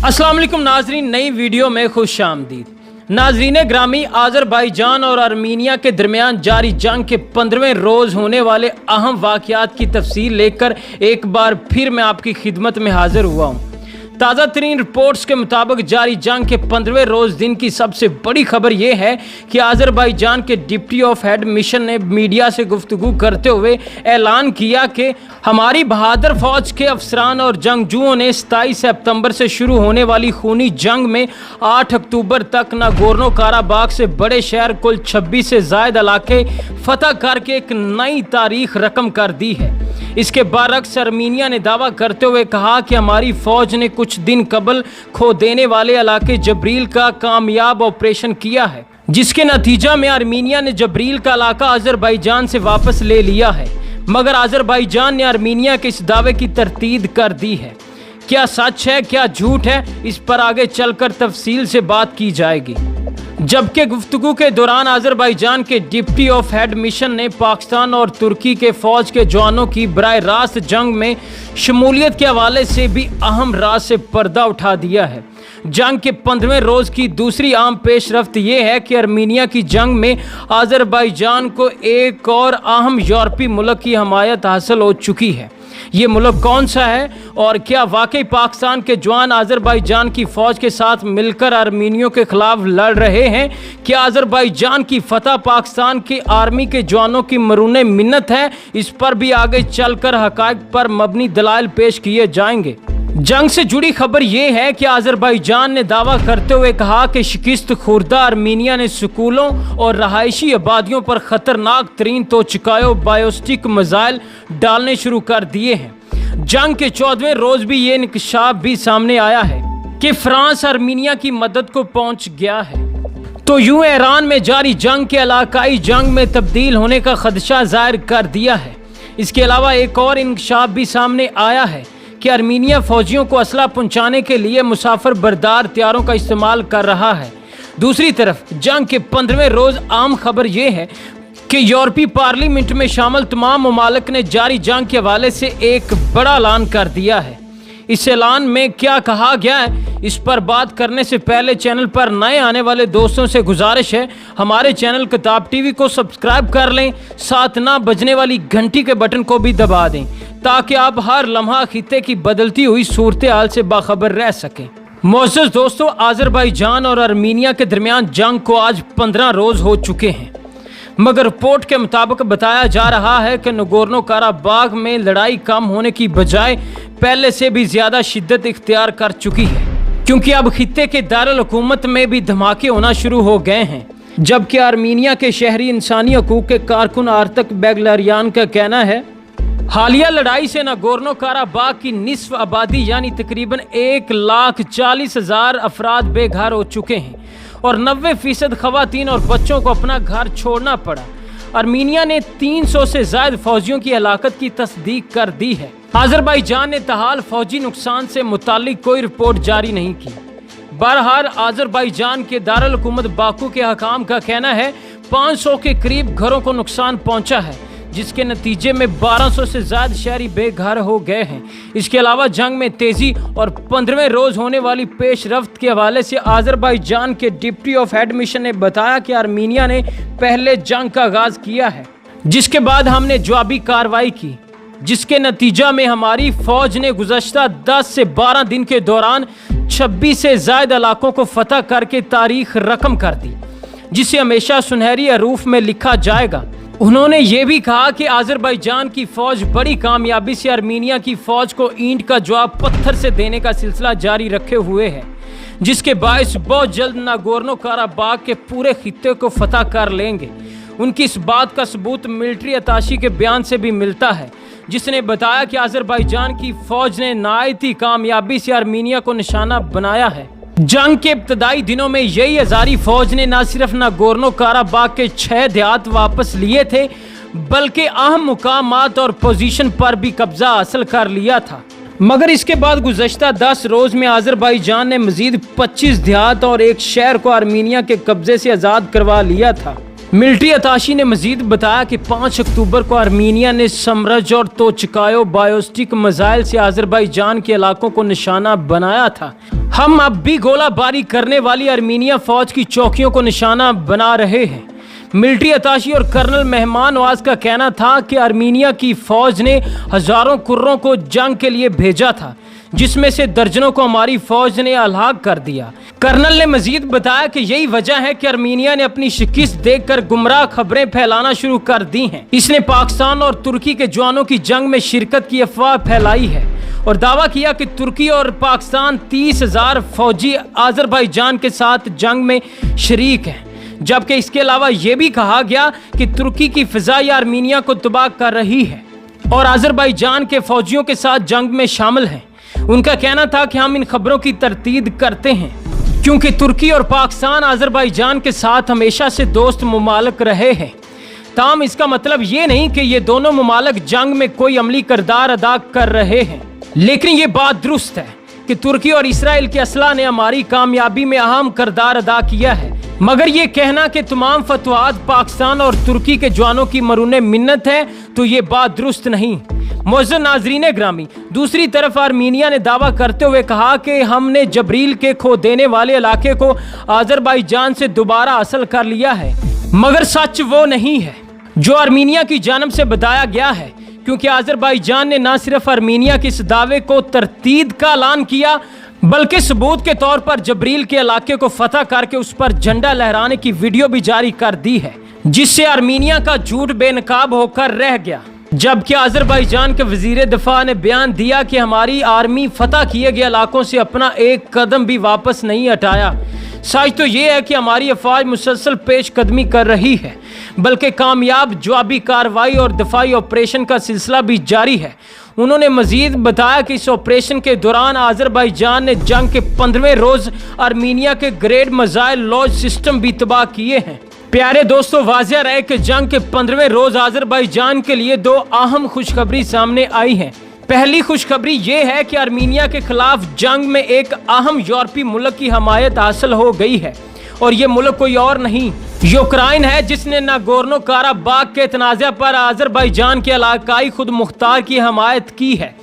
अस्सलाम वालेकुम नाजरीन, नई वीडियो में खुश आमदीद। नाजरीन ग्रामी, आज़रबाईजान और आर्मीनिया के दरमियान जारी जंग के 15वें रोज़ होने वाले अहम वाक़यात की तफसील लेकर एक बार फिर मैं आपकी खिदमत में हाजिर हुआ हूँ। ताज़ा तरीन रिपोर्ट्स के मुताबिक जारी जंग के 15वें रोज़ दिन की सबसे बड़ी खबर यह है कि आज़रबाईजान के डिप्टी ऑफ हेड मिशन ने मीडिया से गुफ्तगू करते हुए ऐलान किया कि हमारी बहादुर फौज के अफसरान और जंगजुओं ने 27 सितंबर से शुरू होने वाली खूनी जंग में 8 अक्टूबर तक नागोर्नो काराबाग से बड़े शहर कुल 26 से ज़ायद इलाके फतह करके एक नई तारीख रकम कर दी है। इसके बरअक्स आर्मीनिया ने दावा करते हुए कहा कि हमारी फौज ने कुछ दिन कबल खो देने वाले इलाके जबरील का कामयाब ऑपरेशन किया है, जिसके नतीजा में आर्मीनिया ने जबरील का इलाका आज़रबाईजान से वापस ले लिया है। मगर आज़रबाईजान ने आर्मीनिया के इस दावे की तरदीद कर दी है। क्या सच है, क्या झूठ है, इस पर आगे चलकर तफसील से बात की जाएगी। जबकि गुफ्तगू के दौरान आज़रबाईजान के डिप्टी ऑफ हेड मिशन ने पाकिस्तान और तुर्की के फ़ौज के जवानों की बराह रास्त जंग में शमूलियत के हवाले से भी अहम राज से पर्दा उठा दिया है। जंग के 15वें रोज़ की दूसरी आम पेशरफ्त ये है कि आर्मीनिया की जंग में आज़रबाईजान को एक और अहम यूरोपीय मुल्क की हमायत हासिल हो चुकी है। ये मुल्क कौन सा है और क्या वाकई पाकिस्तान के जवान आज़रबाईजान की फ़ौज के साथ मिलकर आर्मीनियों के खिलाफ लड़ रहे हैं? क्या आज़रबाईजान की फतह पाकिस्तान की आर्मी के जवानों की मरूने मिन्नत है? इस पर भी आगे चलकर हक़ाइक़ पर मबनी दलाइल पेश किए जाएंगे। जंग से जुड़ी खबर यह है कि आज़रबाईजान ने दावा करते हुए कहा कि शिकस्त खुर्दा आर्मीनिया ने स्कूलों और रहायशी आबादियों पर ख़तरनाक तरीन तोचकायो बायोस्टिक मिसाइल डालने शुरू कर दिए हैं। जंग के 14वें रोज़ भी ये इंकशाफ भी सामने आया है कि फ्रांस आर्मीनिया की मदद को पहुंच गया है। तो यूं ईरान में जारी जंग के इलाकाई जंग में तब्दील होने का खदशा जाहिर कर दिया है। इसके अलावा एक और इंकशाफ भी सामने आया है कि आर्मीनिया फौजियों को असला पहुंचाने के लिए मुसाफिर बरदार हथियारों का इस्तेमाल कर रहा है। दूसरी तरफ जंग के 15वें रोज़ आम खबर यह है कि यूरोपीय पार्लियामेंट में शामिल तमाम ममालिक ने जारी जंग के हवाले से एक बड़ा ऐलान कर दिया है। इस ऐलान में क्या कहा गया है, इस पर बात करने से पहले चैनल पर नए आने वाले दोस्तों से गुजारिश है हमारे चैनल किताब टीवी को सब्सक्राइब कर लें, साथ ना बजने वाली घंटी के बटन को भी दबा दें ताकि आप हर लम्हा खित्ते की बदलती हुई सूरत हाल से बाखबर रह सकें। मोअज़्ज़ज़ दोस्तों, आज़रबाईजान और आर्मीनिया के दरमियान जंग को आज 15 रोज़ हो चुके हैं, मगर रिपोर्ट के मुताबिक बताया जा रहा है कि नागोर्नो काराबाग में लड़ाई कम होने की बजाय पहले से भी ज़्यादा शिद्दत इख्तियार कर चुकी है, क्योंकि अब खित्ते के दारुल हुकूमत में भी धमाके होना शुरू हो गए हैं। जबकि आर्मीनिया के शहरी इंसानी हकूक़ के कारकुन आर्तक बेगलारियान का कहना है हालिया लड़ाई से नागोर्नो काराबाग की निस्फ आबादी यानी तकरीबन 1,40,000 अफराद बेघर हो चुके हैं और 90% खवातीन और बच्चों को अपना घर छोड़ना पड़ा। आर्मीनिया ने 300 से ज़ायद फौजियों की हलाकत की तस्दीक कर दी है। आज़रबाईजान ने तहाल फौजी नुकसान से मुतालिक कोई रिपोर्ट जारी नहीं की। बहरहाल आज़रबाईजान के दारुल हुकूमत बाकू के हकाम का कहना है 500 के करीब घरों को नुकसान पहुंचा है, जिसके नतीजे में 1200 से ज़्यादा शहरी बेघर हो गए हैं। इसके अलावा जंग में तेज़ी और 15वें रोज़ होने वाली पेशरफ्त के हवाले से आज़रबाईजान के डिप्टी ऑफ हेड मिशन ने बताया कि आर्मीनिया ने पहले जंग का आगाज़ किया है, जिसके बाद हमने जवाबी कार्रवाई की, जिसके नतीजा में हमारी फ़ौज ने गुज़श्ता 10 से 12 दिन के दौरान 26 से ज़्यादा इलाकों को फतह करके तारीख रकम कर दी, जिसे हमेशा सुनहरी हरूफ में लिखा जाएगा। उन्होंने ये भी कहा कि आज़रबाईजान की फ़ौज बड़ी कामयाबी से आर्मीनिया की फ़ौज को ईंट का जवाब पत्थर से देने का सिलसिला जारी रखे हुए है, जिसके बायस बहुत जल्द नागोर्नो काराबाग के पूरे खित्ते को फतह कर लेंगे। उनकी इस बात का सबूत मिलिट्री अताशी के बयान से भी मिलता है, जिसने बताया कि आज़रबाईजान की फ़ौज ने नहायत ही कामयाबी से आर्मीनिया को निशाना बनाया है। जंग के इब्तदाई दिनों में यही हज़ारी फ़ौज ने न सिर्फ नागोर्नो काराबाग के 6 देहात वापस लिए थे, बल्कि अहम मुकामात और पोजीशन पर भी कब्जा हासिल कर लिया था। मगर इसके बाद गुज़श्ता 10 रोज़ में आज़रबाईजान ने मज़ीद 25 देहात और एक शहर को आर्मीनिया के कब्जे से आज़ाद करवा लिया था। मिलिट्री अताशी ने मजीद बताया कि 5 अक्टूबर को आर्मीनिया ने समरज और तोचकायो बायोस्टिक मिसाइल से आज़रबाईजान के इलाकों को निशाना बनाया था। हम अब भी गोला बारी करने वाली आर्मीनिया फौज की चौकियों को निशाना बना रहे हैं। मिलिट्री अताशी और कर्नल मेहमान नवाज का कहना था कि आर्मीनिया की फौज ने हजारों कुर्रों को जंग के लिए भेजा था, जिसमें से दर्जनों को हमारी फौज ने अलग कर दिया। कर्नल ने मजीद बताया कि यही वजह है कि आर्मीनिया ने अपनी शिकस्त देखकर गुमराह खबरें फैलाना शुरू कर दी हैं। इसने पाकिस्तान और तुर्की के जवानों की जंग में शिरकत की अफवाह फैलाई है और दावा किया कि तुर्की और पाकिस्तान 30,000 फौजी आज़रबाईजान के साथ जंग में शरीक हैं, जबकि इसके अलावा यह भी कहा गया कि तुर्की की फिजाई आर्मीनिया को तबाह कर रही है और आज़रबाईजान के फौजियों के साथ जंग में शामिल हैं। उनका कहना था कि हम इन खबरों की तरतीब करते हैं क्योंकि तुर्की और पाकिस्तान आज़रबाईजान के साथ हमेशा से दोस्त मुमालिक रहे हैं। ताहम इसका मतलब ये नहीं कि ये दोनों मुमालिक जंग में कोई अमली किरदार अदा कर रहे हैं, लेकिन ये बात दुरुस्त है कि तुर्की और इसराइल के असला ने हमारी कामयाबी में अहम किरदार अदा किया है। मगर ये कहना कि तमाम फतवात पाकिस्तान और तुर्की के जवानों की मरूने मिन्नत है, तो ये बात दुरुस्त नहीं। मुअज़्ज़ज़ नाज़रीन ग्रामी, दूसरी तरफ आर्मीनिया ने दावा करते हुए कहा कि हमने जबरील के खो देने वाले इलाके को आज़रबाईजान से दोबारा हासिल कर लिया है, मगर सच वो नहीं है जो आर्मीनिया की जानिब से बताया गया है, क्योंकि आज़रबाईजान ने न सिर्फ आर्मीनिया के इस दावे को तरतीब का ऐलान किया, बल्कि सबूत के तौर पर जबरील के इलाके को फतह करके उस पर झंडा लहराने की वीडियो भी जारी कर दी है, जिससे आर्मीनिया का झूठ बेनकाब होकर रह गया। जबकि आज़रबाईजान के वजीर दिफा ने बयान दिया कि हमारी आर्मी फतह किए गए इलाकों से अपना एक कदम भी वापस नहीं हटाया। सच तो ये है कि हमारी अफवाज मुसलसल पेश कदमी कर रही है, बल्कि कामयाब जवाबी कार्रवाई और दफाई ऑपरेशन का सिलसिला भी जारी है। उन्होंने मजीद बताया कि इस ऑपरेशन के दौरान आज़रबाईजान ने जंग के 15वें रोज आर्मीनिया के ग्रेड मिसाइल लॉन्च सिस्टम भी तबाह किए हैं। प्यारे दोस्तों, वाज़ेह रहे कि जंग के 15वें रोज आज़रबाईजान के लिए दो अहम खुशखबरी सामने आई है। पहली खुशखबरी ये है कि आर्मीनिया के खिलाफ जंग में एक अहम यूरोपीय मुल्क की हमायत हासिल हो गई है और ये मुल्क कोई और नहीं यूक्रेन है, जिसने नागोर्नो काराबाग के तनाज़ा पर आज़रबाईजान के इलाकाई खुद मुख्तार की हमायत की है।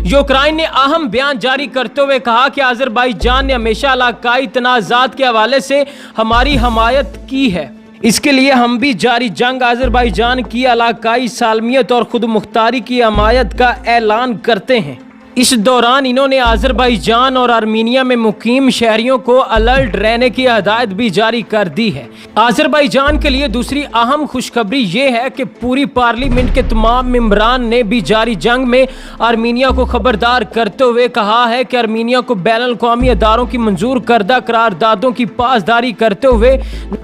यूक्रेन ने अहम बयान जारी करते हुए कहा कि आज़रबाईजान ने हमेशा इलाकाई तनाज़ात के हवाले से हमारी हमायत की है, इसके लिए हम भी जारी जंग आज़रबाईजान की इलाकाई सालमियत और खुद मुख्तारी की हमायत का ऐलान करते हैं। इस दौरान इन्होंने आज़रबाईजान और आर्मीनिया में मुकीम शहरियों को अलर्ट रहने की हदायत भी जारी कर दी है। आज़रबाईजान के लिए दूसरी अहम खुशखबरी ये है कि पूरी पार्लियामेंट के तमाम मेंबरान ने भी जारी जंग में आर्मीनिया को खबरदार करते हुए कहा है कि आर्मीनिया को बैनुल-अक़वामी अदारों की मंजूर करदा करारदादों की पासदारी करते हुए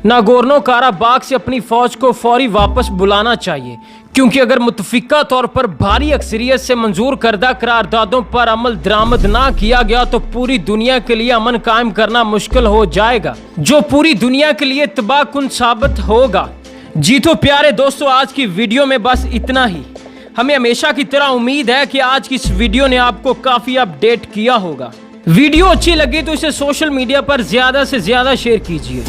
नागोर्नो काराबाग से अपनी फौज को फौरी वापस बुलाना चाहिए, क्योंकि अगर मुतफिका तौर पर भारी अक्सरियत से मंजूर करदा करारदादों पर अमल दरामद ना किया गया तो पूरी दुनिया के लिए अमन कायम करना मुश्किल हो जाएगा, जो पूरी दुनिया के लिए तबाहकुन साबित होगा। जी तो प्यारे दोस्तों, आज की वीडियो में बस इतना ही। हमें हमेशा की तरह उम्मीद है कि आज की इस वीडियो ने आपको काफी अपडेट किया होगा। वीडियो अच्छी लगी तो इसे सोशल मीडिया पर ज्यादा से ज्यादा शेयर कीजिए।